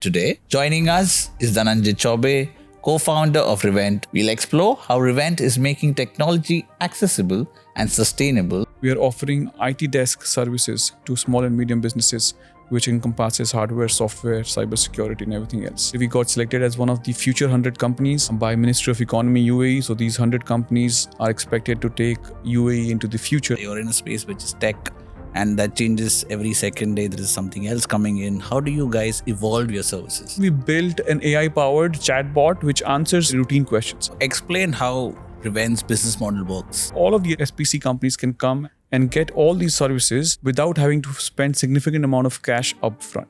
Today, joining us is Dhananjay Choubey, co-founder of Revent. We'll explore how Revent is making technology accessible and sustainable. We are offering IT desk services to small and medium businesses, which encompasses hardware, software, cybersecurity, and everything else. We got selected as one of the Future 100 companies by Ministry of Economy UAE. So these 100 companies are expected to take UAE into the future. You're in a space which is tech, and that changes every second day. There is something else coming in. How do you guys evolve your services? We built an AI-powered chatbot which answers routine questions. Explain how Revent's business model works. All of the SPC companies can come and get all these services without having to spend significant amount of cash upfront.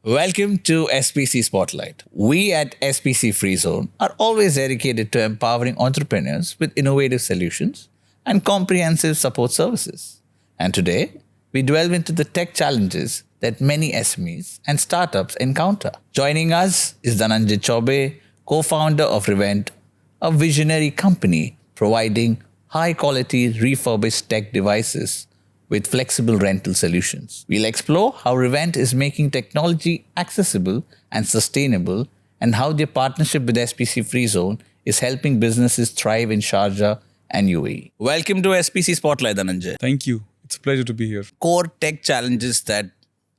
Welcome to SPC SpotLight. We at SPC Free Zone are always dedicated to empowering entrepreneurs with innovative solutions and comprehensive support services. And today, we delve into the tech challenges that many SMEs and startups encounter. Joining us is Dhananjay Choubey, co-founder of Revent, a visionary company providing high-quality refurbished tech devices with flexible rental solutions. We'll explore how Revent is making technology accessible and sustainable, and how their partnership with SPC Free Zone is helping businesses thrive in Sharjah and UAE. Welcome to SPC Spotlight, Dhananjay. Thank you. It's a pleasure to be here. Core tech challenges that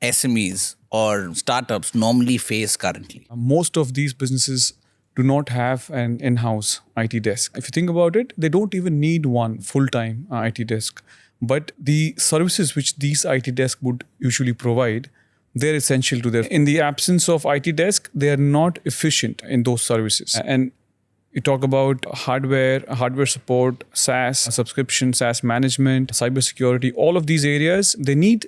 SMEs or startups normally face currently. Most of these businesses do not have an in-house IT desk. If you think about it, they don't even need one full-time IT desk. But the services which these IT desks would usually provide, they're essential to them. In the absence of IT desk, they are not efficient in those services. And you talk about hardware support, SaaS, subscription, SaaS management, cybersecurity, all of these areas, they need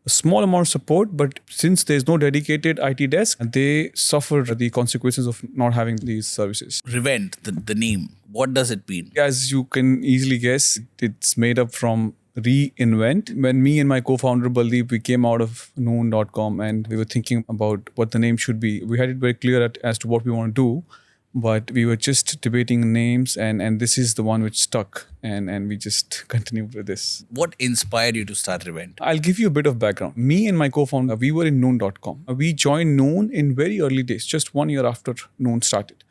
a small amount of support, but since there's no dedicated IT desk, they suffer the consequences of not having these services. Revent, the name, what does it mean? As you can easily guess, it's made up from reinvent. When me and my co-founder Baldeep, we came out of noon.com and we were thinking about what the name should be. We had it very clear as to what we want to do, but we were just debating names, and this is the one which stuck, and we just continued with this. What inspired you to start Revent? I'll give you a bit of background. Me and my co-founder, we were in noon.com. We joined Noon in very early days, just 1 year after Noon started.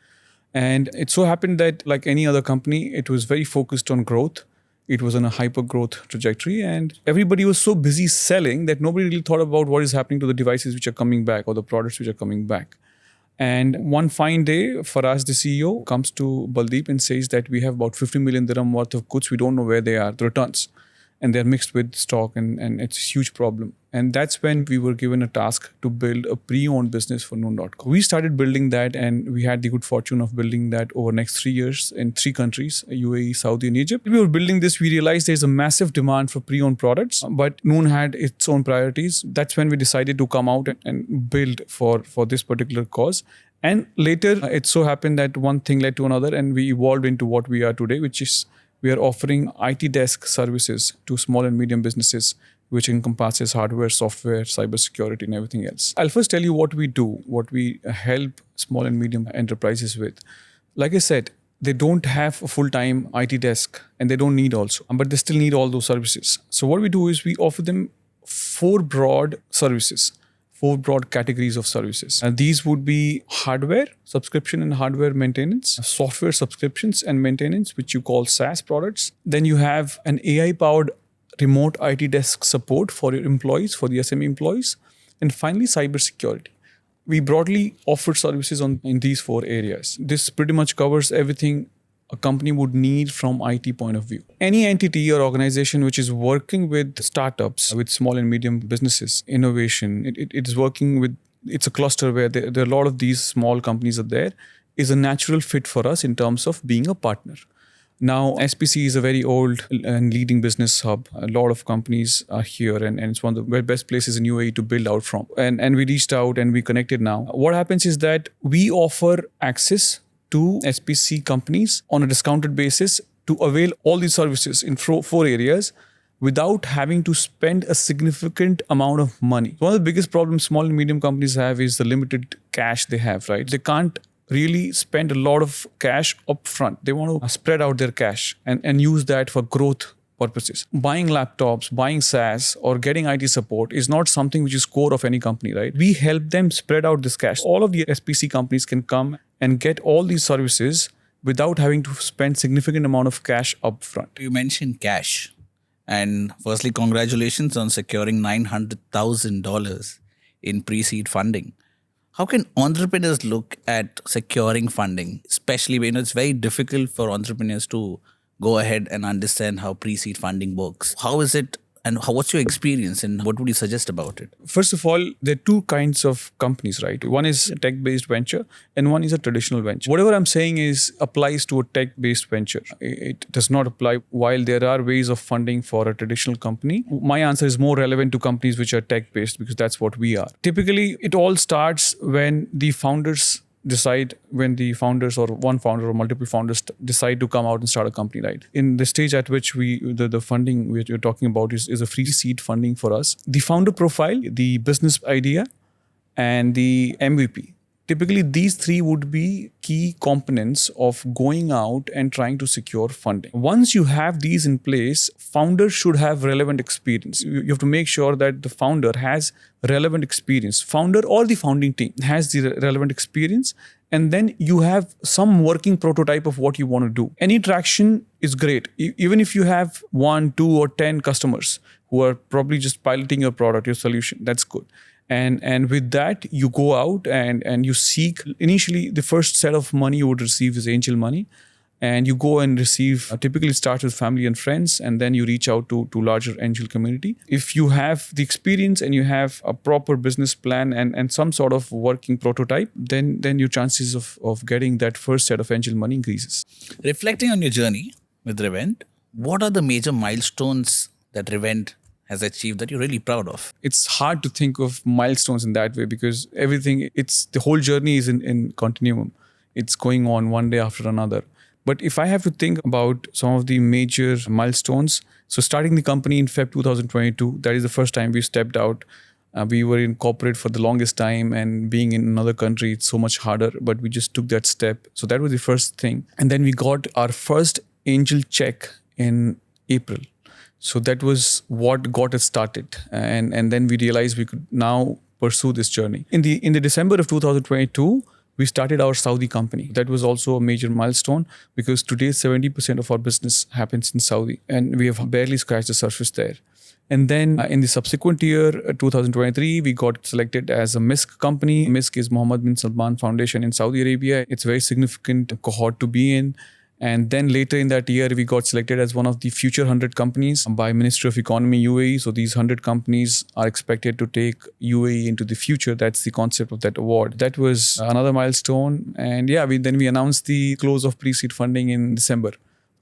And it so happened that, like any other company, it was very focused on growth. It was on a hyper growth trajectory, and everybody was so busy selling that nobody really thought about what is happening to the devices which are coming back or the products which are coming back. And one fine day, Faraz, the CEO, comes to Baldeep and says that we have about 50 million dirham worth of goods. We don't know where they are, the returns. And they're mixed with stock, and it's a huge problem. And that's when we were given a task to build a pre-owned business for Noon.com. We started building that, and we had the good fortune of building that over the next 3 years in 3 countries, UAE, Saudi, and Egypt. We were building this, we realized there's a massive demand for pre-owned products, but Noon had its own priorities. That's when we decided to come out and build for this particular cause. And later, it so happened that one thing led to another, and we evolved into what we are today, which is we are offering IT desk services to small and medium businesses, which encompasses hardware, software, cybersecurity, and everything else. I'll first tell you what we do, what we help small and medium enterprises with. Like I said, they don't have a full-time IT desk, and they don't need also, but they still need all those services. So what we do is we offer them 4 broad services. 4 broad categories of services. And these would be hardware, subscription and hardware maintenance, software subscriptions and maintenance, which you call SaaS products. Then you have an AI-powered remote IT desk support for your employees, for the SME employees. And finally, cybersecurity. We broadly offer services in these 4 areas. This pretty much covers everything a company would need from IT point of view. Any entity or organization which is working with startups, with small and medium businesses, innovation, it is working with, it's a cluster where there are a lot of these small companies are there, is a natural fit for us in terms of being a partner. Now, SPC is a very old and leading business hub. A lot of companies are here, and it's one of the best places in UAE to build out from. And we reached out and we connected now. What happens is that we offer access to SPC companies on a discounted basis to avail all these services in 4 areas without having to spend a significant amount of money. One of the biggest problems small and medium companies have is the limited cash they have, right? They can't really spend a lot of cash upfront. They want to spread out their cash and use that for growth purposes. Buying laptops, buying SaaS, or getting IT support is not something which is core of any company, right? We help them spread out this cash. All of the SPC companies can come and get all these services without having to spend significant amount of cash upfront. You mentioned cash. And firstly, congratulations on securing $900,000 in pre-seed funding. How can entrepreneurs look at securing funding, especially when it's very difficult for entrepreneurs to go ahead and understand how pre-seed funding works? How is it and what's your experience and what would you suggest about it? First of all, there are two kinds of companies, right? One is a tech-based venture and one is a traditional venture. Whatever I'm saying applies to a tech-based venture. It does not apply while there are ways of funding for a traditional company. My answer is more relevant to companies which are tech-based because that's what we are. Typically, it all starts when the founders or one founder or multiple founders decide to come out and start a company, right? In the stage at which the funding which you're talking about is a free seed funding for us. The founder profile, the business idea, and the MVP. Typically, these three would be key components of going out and trying to secure funding. Once you have these in place, founders should have relevant experience. You have to make sure that the founder has relevant experience. Founder or the founding team has the relevant experience. And then you have some working prototype of what you want to do. Any traction is great. Even if you have 1, 2, or 10 customers who are probably just piloting your product, your solution, that's good. And with that, you go out and you seek, initially, the first set of money you would receive is angel money. And you go and receive, typically it starts with family and friends, and then you reach out to larger angel community. If you have the experience and you have a proper business plan and some sort of working prototype, then your chances of getting that first set of angel money increases. Reflecting on your journey with Revent, what are the major milestones that Revent has achieved that you're really proud of? It's hard to think of milestones in that way because the whole journey is in continuum. It's going on one day after another. But if I have to think about some of the major milestones, so starting the company in Feb 2022, that is the first time we stepped out. We were in corporate for the longest time, and being in another country, it's so much harder, but we just took that step. So that was the first thing. And then we got our first angel check in April. So that was what got us started. And then we realized we could now pursue this journey. In the December of 2022, we started our Saudi company. That was also a major milestone because today 70% of our business happens in Saudi and we have barely scratched the surface there. And then in the subsequent year, 2023, we got selected as a MISC company. MISC is Mohammed bin Salman Foundation in Saudi Arabia. It's a very significant cohort to be in. And then later in that year, we got selected as one of the Future 100 companies by Ministry of Economy UAE. So these 100 companies are expected to take UAE into the future. That's the concept of that award. That was another milestone. And then we announced the close of pre-seed funding in December.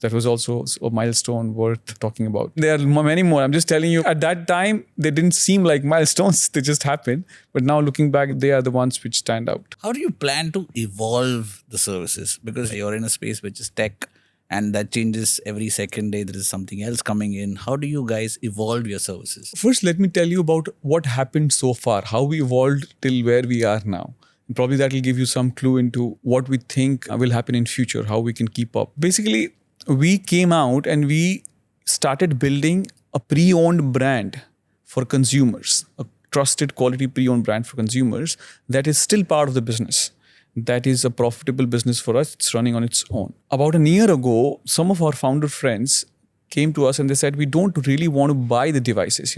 That was also a milestone worth talking about. There are many more. I'm just telling you, at that time, they didn't seem like milestones. They just happened. But now looking back, they are the ones which stand out. How do you plan to evolve the services? Because you're in a space which is tech and that changes every second day. There is something else coming in. How do you guys evolve your services? First, let me tell you about what happened so far, how we evolved till where we are now. And probably that will give you some clue into what we think will happen in future, how we can keep up. Basically, we came out and we started building a pre-owned brand for consumers, a trusted quality pre-owned brand for consumers that is still part of the business. That is a profitable business for us. It's running on its own. About a year ago, some of our founder friends came to us and they said, we don't really want to buy the devices.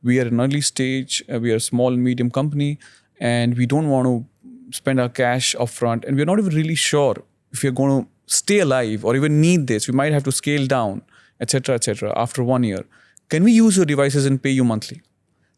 We are an early stage, we are a small and medium company, and we don't want to spend our cash upfront. And we're not even really sure if we're going to stay alive or even need this. We might have to scale down, etc., after 1 year. Can we use your devices and pay you monthly?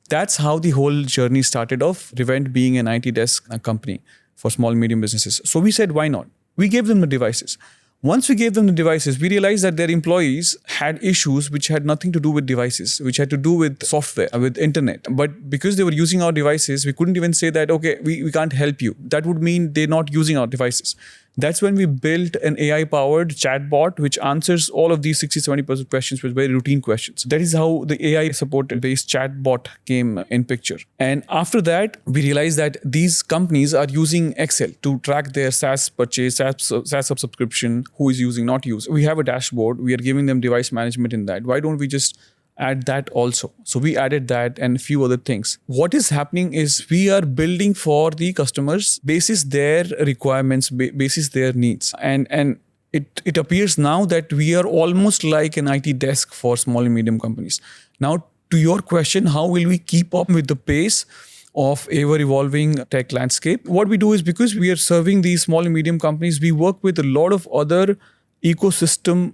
That's how the whole journey started off, Revent being an IT desk company for small and medium businesses. So we said, why not? We gave them the devices. Once we gave them the devices, we realized that their employees had issues which had nothing to do with devices, which had to do with software, with internet. But because they were using our devices, we couldn't even say that, okay, we can't help you. That would mean they're not using our devices. That's when we built an AI-powered chatbot which answers all of these 60-70% questions with very routine questions. That is how the AI-supported-based chatbot came in picture. And after that, we realized that these companies are using Excel to track their SaaS purchase, SaaS subscription, who is using, not use. We have a dashboard. We are giving them device management in that. Why don't we just add that also? So we added that and a few other things. What is happening is we are building for the customers basis their requirements, basis their needs. And it appears now that we are almost like an IT desk for small and medium companies. Now, to your question, how will we keep up with the pace of ever-evolving tech landscape? What we do is, because we are serving these small and medium companies, we work with a lot of other ecosystem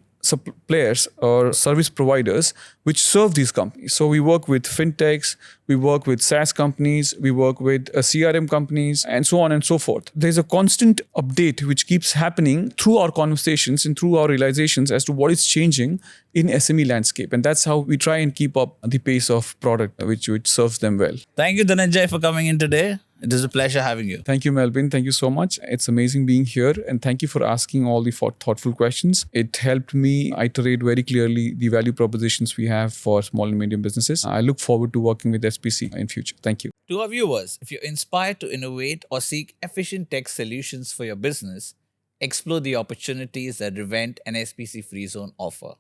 players or service providers which serve these companies. So we work with fintechs, we work with SaaS companies, we work with CRM companies, and so on and so forth. There's a constant update which keeps happening through our conversations and through our realizations as to what is changing in SME landscape. And that's how we try and keep up the pace of product which serves them well. Thank you, Dhananjay, for coming in today. It is a pleasure having you. Thank you, Melvin. Thank you so much. It's amazing being here. And thank you for asking all the thoughtful questions. It helped me iterate very clearly the value propositions we have for small and medium businesses. I look forward to working with SPC in future. Thank you. To our viewers, if you're inspired to innovate or seek efficient tech solutions for your business, explore the opportunities that Revent and SPC Free Zone offer.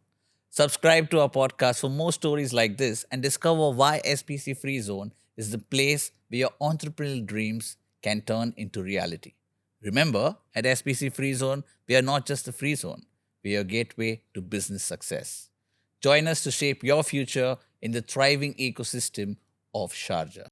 Subscribe to our podcast for more stories like this and discover why SPC Free Zone is the place where your entrepreneurial dreams can turn into reality. Remember, at SPC Free Zone, we are not just a free zone, we are a gateway to business success. Join us to shape your future in the thriving ecosystem of Sharjah.